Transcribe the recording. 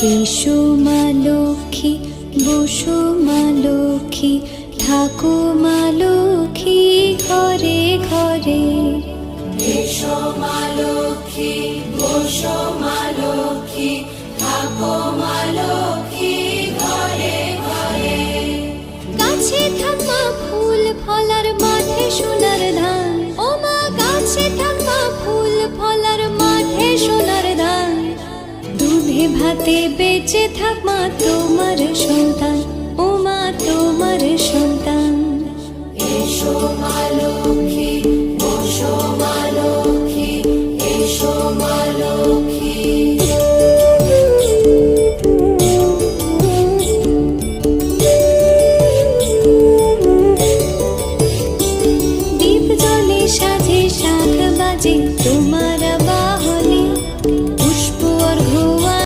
এসো মা লক্ষ্মী, বসো মা লক্ষ্মী, থাকো মা লক্ষ্মী ঘরে ঘরে। এসো মা লক্ষ্মী, বসো মা লক্ষ্মী, থাকো মা লক্ষ্মী ঘরে ঘরে। গাছে থাক মা ফুল ফলার, মাঠে সোনার ধান। ও মা গাছে থাক মা ফুল ফলার, মাঠে সোনার ধান। দুধে ভাতে বেঁচে থাক মা তোমার সন্তান, ও মা তোমার সন্তান। এসো মা লক্ষ্মী, বসো মা